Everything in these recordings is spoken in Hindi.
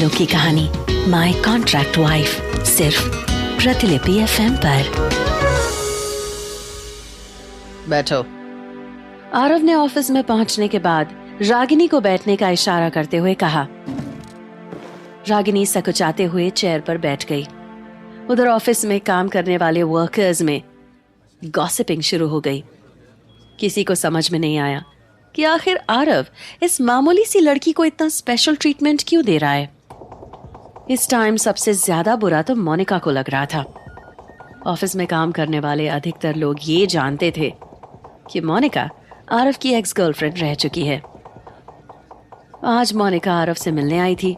फैसलों की कहानी माय कॉन्ट्रैक्ट वाइफ, सिर्फ प्रतिलिपि FM पर। बैठो। आरव ने ऑफिस में पहुंचने के बाद रागिनी को बैठने का इशारा करते हुए कहा। रागिनी सकुचाते हुए चेयर पर बैठ गई। उधर ऑफिस में काम करने वाले वर्कर्स में गॉसिपिंग शुरू हो गई। किसी को समझ में नहीं आया कि आखिर आरव इस मामूली सी लड़की को इतना स्पेशल ट्रीटमेंट क्यों दे रहा है। इस टाइम सबसे ज्यादा बुरा तो मोनिका को लग रहा था। ऑफिस में काम करने वाले अधिकतर लोग ये जानते थे कि मोनिका आरव की एक्स गर्लफ्रेंड रह चुकी है। आज मोनिका आरव से मिलने आई थी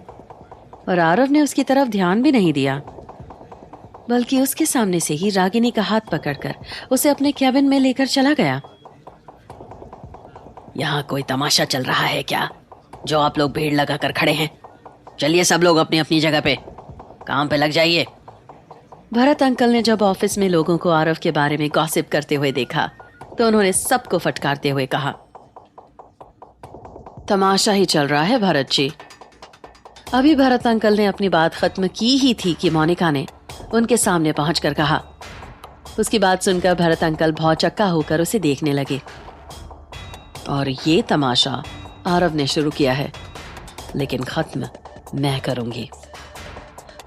और आरव ने उसकी तरफ ध्यान भी नहीं दिया, बल्कि उसके सामने से ही रागिनी का हाथ पकड़कर उसे अपने कैबिन में लेकर चला गया। यहाँ कोई तमाशा चल रहा है क्या, जो आप लोग भीड़ लगाकर खड़े हैं? चलिए सब लोग अपनी अपनी जगह पे काम पे लग जाइए। भरत अंकल ने जब ऑफिस में लोगों को आरव के बारे में गॉसिप करते हुए देखा तो उन्होंने सबको फटकारते हुए कहा, तमाशा ही चल रहा है भरत जी। अभी भरत अंकल ने अपनी बात खत्म की ही थी कि मोनिका ने उनके सामने पहुंचकर कहा। उसकी बात सुनकर भरत अंकल भौचक्का होकर उसे देखने लगे। और ये तमाशा आरव ने शुरू किया है, लेकिन खत्म मैं करूंगी।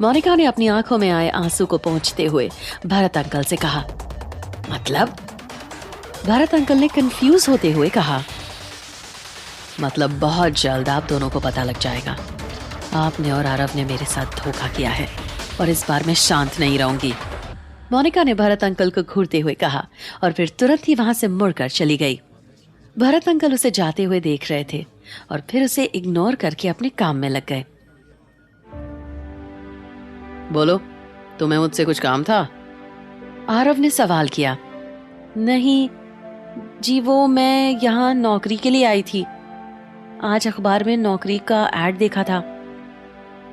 मोनिका ने अपनी आंखों में आए आंसू को पोंछते हुए भरत अंकल से कहा। मतलब? भरत अंकल ने कंफ्यूज होते हुए कहा, मतलब बहुत जल्द आप दोनों को पता लग जाएगा। आपने और आरव ने मेरे साथ धोखा किया है और इस बार मैं शांत नहीं रहूंगी। मोनिका ने भरत अंकल को घूरते हुए कहा और फिर तुरंत ही वहां से मुड़कर चली गई। भरत अंकल उसे जाते हुए देख रहे थे और फिर उसे इग्नोर करके अपने काम में लग गए। बोलो, तुम्हें मुझसे कुछ काम था? आरव ने सवाल किया। नहीं जी, वो मैं यहाँ नौकरी के लिए आई थी। आज अखबार में नौकरी का ऐड देखा था,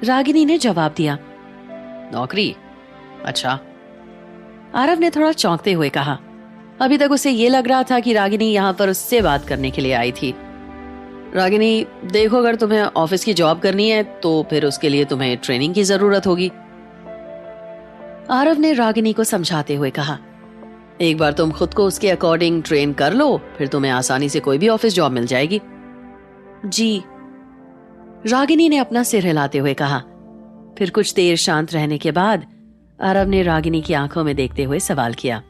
रागिनी ने जवाब दिया। नौकरी? अच्छा। आरव ने थोड़ा चौंकते हुए कहा। अभी तक उसे ये लग रहा था कि रागिनी यहाँ पर उससे बात करने के लिए आई थी। रागिनी, देखो, अगर तुम्हें ऑफिस की जॉब करनी है तो फिर उसके लिए तुम्हें ट्रेनिंग की जरूरत होगी। आरव ने रागिनी को समझाते हुए कहा, एक बार तुम खुद को उसके अकॉर्डिंग ट्रेन कर लो, फिर तुम्हें आसानी से कोई भी ऑफिस जॉब मिल जाएगी। जी, रागिनी ने अपना सिर हिलाते हुए कहा। फिर कुछ देर शांत रहने के बाद आरव ने रागिनी की आंखों में देखते हुए सवाल किया,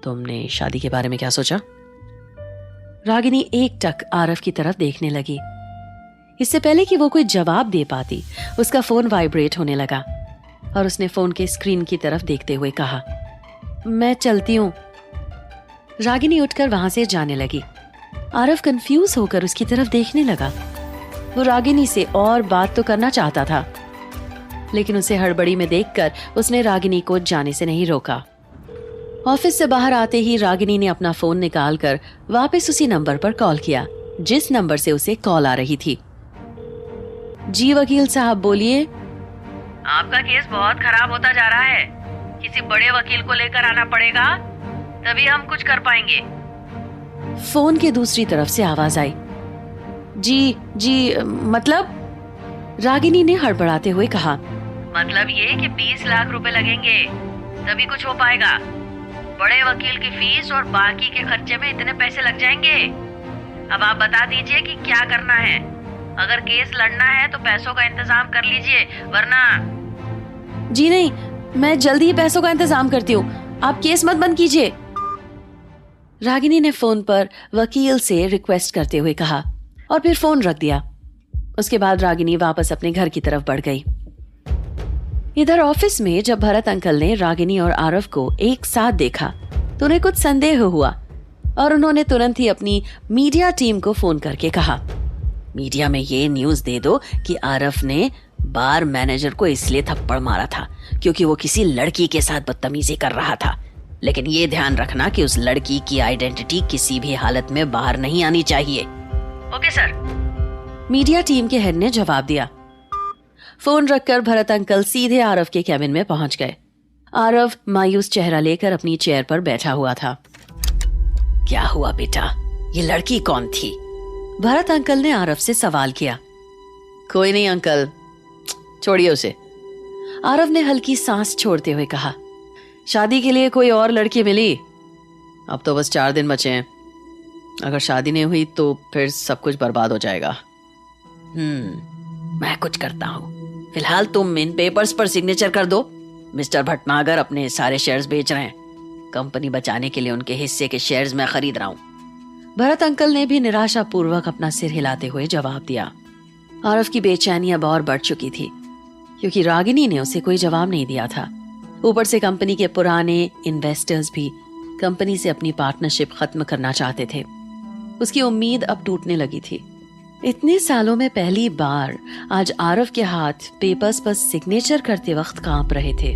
तुमने शादी के बारे में क्या सोचा? रागिनी एकटक आरव की तरफ देखने लगी। इससे पहले कि वो कोई जवाब दे पाती, उसका फोन वाइब्रेट होने लगा और उसने फोन के स्क्रीन की तरफ देखते हुए कहा, मैं चलती हूं। रागिनी उठकर वहां से जाने लगी। आरव कंफ्यूज होकर उसकी तरफ देखने लगा। वो रागिनी से और बात तो करना चाहता था, लेकिन उसे हड़बड़ी में देखकर उसने रागिनी को जाने से नहीं रोका। ऑफिस से बाहर आते ही रागिनी ने अपना फोन निकालकर वापस उसी नंबर पर कॉल किया जिस नंबर से उसे कॉल आ रही थी। जी वकील साहब, बोलिए। आपका केस बहुत खराब होता जा रहा है, किसी बड़े वकील को लेकर आना पड़ेगा, तभी हम कुछ कर पाएंगे। फोन के दूसरी तरफ से आवाज आई। जी मतलब? रागिनी ने हड़बड़ाते हुए कहा। मतलब ये कि 20 लाख रुपए लगेंगे, तभी कुछ हो पाएगा। बड़े वकील की फीस और बाकी के खर्चे में इतने पैसे लग जाएंगे। अब आप बता दीजिए कि क्या करना है। अगर केस लड़ना है तो पैसों का इंतजाम कर लीजिए, वरना। जी नहीं, मैं जल्दी ही पैसों का इंतजाम करती हूँ, आप केस मत बंद कीजिए। रागिनी ने फोन पर वकील से रिक्वेस्ट करते हुए कहा और फिर फोन रख दिया। उसके बाद रागिनी वापस अपने घर की तरफ बढ़ गई। इधर ऑफिस में जब भरत अंकल ने रागिनी और आरव को एक साथ देखा तो उन्हें कुछ संदेह हुआ और उन्होंने तुरंत ही अपनी मीडिया टीम को फोन करके कहा, मीडिया में ये न्यूज दे दो कि आरव ने बार मैनेजर को इसलिए थप्पड़ मारा था क्योंकि वो किसी लड़की के साथ बदतमीजी कर रहा था, लेकिन ये ध्यान रखना कि उस लड़की की आइडेंटिटी किसी भी हालत में बाहर नहीं आनी चाहिए। ओके सर, मीडिया टीम के हेड ने जवाब दिया। फोन रखकर भरत अंकल सीधे आरव के कैबिन में पहुंच गए। आरव मायूस चेहरा लेकर अपनी चेयर पर बैठा हुआ था। क्या हुआ बेटा, ये लड़की कौन थी? भरत अंकल ने आरव से सवाल किया। कोई नहीं अंकल, छोड़िए उसे। आरव ने हल्की सांस छोड़ते हुए कहा, शादी के लिए कोई और लड़की मिली? अब तो बस 4 दिन बचे हैं। अगर शादी नहीं हुई तो फिर सब कुछ बर्बाद हो जाएगा। मैं कुछ करता हूँ। फिलहाल तुम इन पेपर्स पर सिग्नेचर कर दो। मिस्टर भटनागर अपने सारे शेयर्स बेच रहे हैं। कंपनी बचाने के लिए उनके हिस्से के शेयर्स मैं खरीद रहा हूँ। भरत अंकल ने भी निराशापूर्वक अपना सिर हिलाते हुए जवाब दिया। आरव की बेचैनी अब और बढ़ चुकी थी, क्योंकि रागिनी ने उसे कोई जवाब नहीं दिया था। ऊपर से कंपनी के पुराने इन्वेस्टर्स भी कंपनी से अपनी पार्टनरशिप खत्म करना चाहते थे। उसकी उम्मीद अब टूटने लगी थी। इतने सालों में पहली बार आज आरव के हाथ पेपर्स पर सिग्नेचर करते वक्त कांप रहे थे।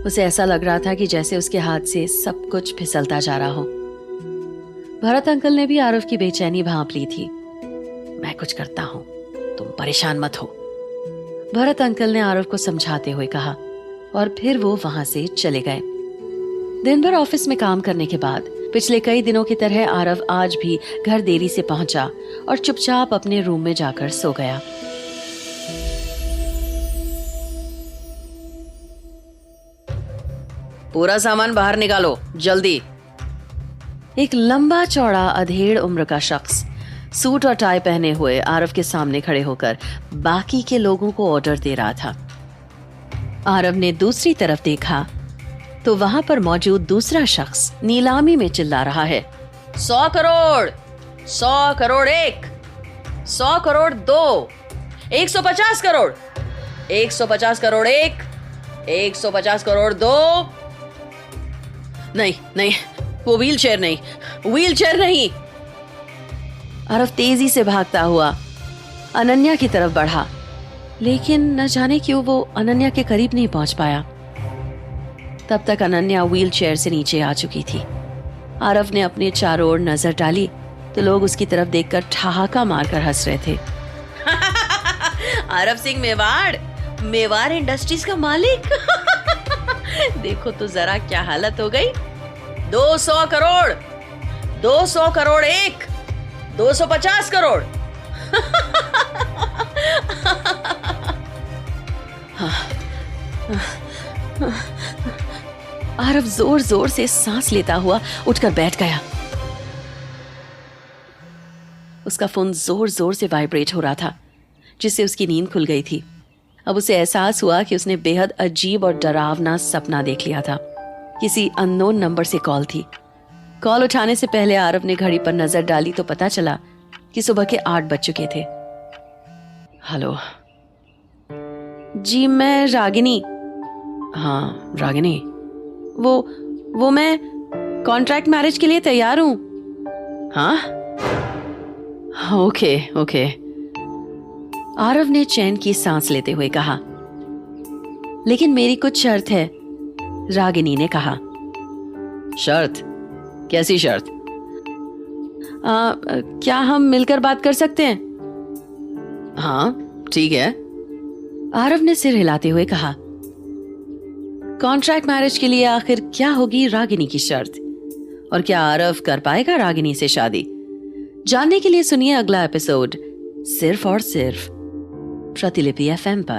उसे ऐसा लग रहा था कि जैसे उसके हाथ से सब कुछ फिसलता जा रहा हो। भरत अंकल ने भी आरव की बेचैनी भांप ली थी। मैं कुछ करता हूं, तुम परेशान मत हो, भरत अंकल ने आरव को समझाते हुए कहा, और फिर वो वहां से चले गए। दिन भर ऑफिस में काम करने के बाद पिछले कई दिनों की तरह आरव आज भी घर देरी से पहुंचा और चुपचाप अपने रूम में जाकर सो गया। पूरा सामान बाहर निकालो, जल्दी। एक लंबा चौड़ा अधेड़ उम्र का शख्स सूट और टाई पहने हुए आरव के सामने खड़े होकर बाकी के लोगों को ऑर्डर दे रहा था। आरव ने दूसरी तरफ देखा तो वहां पर मौजूद दूसरा शख्स नीलामी में चिल्ला रहा है, 100 करोड़, 100 करोड़ 1, 100 करोड़ 2, 150 करोड़, 150 करोड़ 1, 150 करोड़ 2। नहीं नहीं, वो व्हीलचेयर नहीं, व्हीलचेयर नहीं। आरव तेजी से भागता हुआ अनन्या की तरफ बढ़ा, लेकिन न जाने क्यों वो अनन्या के करीब नहीं पहुंच पाया। तब तक अनन्या व्हीलचेयर से नीचे आ चुकी थी। आरव ने अपने चारों ओर नजर डाली तो लोग उसकी तरफ देखकर ठहाका मारकर हंस रहे थे। आरव सिंह मेवाड़, मेवाड़ इंडस्ट्रीज का मालिक। देखो तो जरा क्या हालत हो गई। 200 करोड़, 200 करोड़ 1, 250 करोड़। आरव जोर जोर से सांस लेता हुआ उठकर बैठ गया। उसका फोन जोर जोर से वाइब्रेट हो रहा था, जिससे उसकी नींद खुल गई थी। अब उसे एहसास हुआ कि उसने बेहद अजीब और डरावना सपना देख लिया था। किसी अननोन नंबर से कॉल थी। कॉल उठाने से पहले आरव ने घड़ी पर नजर डाली तो पता चला कि सुबह के 8 बज चुके थे। हेलो जी, मैं रागिनी। हाँ रागिनी, वो मैं कॉन्ट्रैक्ट मैरिज के लिए तैयार हूं। हाँ ओके ओके, आरव ने चैन की सांस लेते हुए कहा। लेकिन मेरी कुछ शर्त है, रागिनी ने कहा। शर्त? कैसी शर्त? क्या हम मिलकर बात कर सकते हैं? हाँ ठीक है, आरव ने सिर हिलाते हुए कहा। कॉन्ट्रैक्ट मैरिज के लिए आखिर क्या होगी रागिनी की शर्त, और क्या आरव कर पाएगा रागिनी से शादी? जानने के लिए सुनिए अगला एपिसोड सिर्फ और सिर्फ प्रतिलिपि FM पर।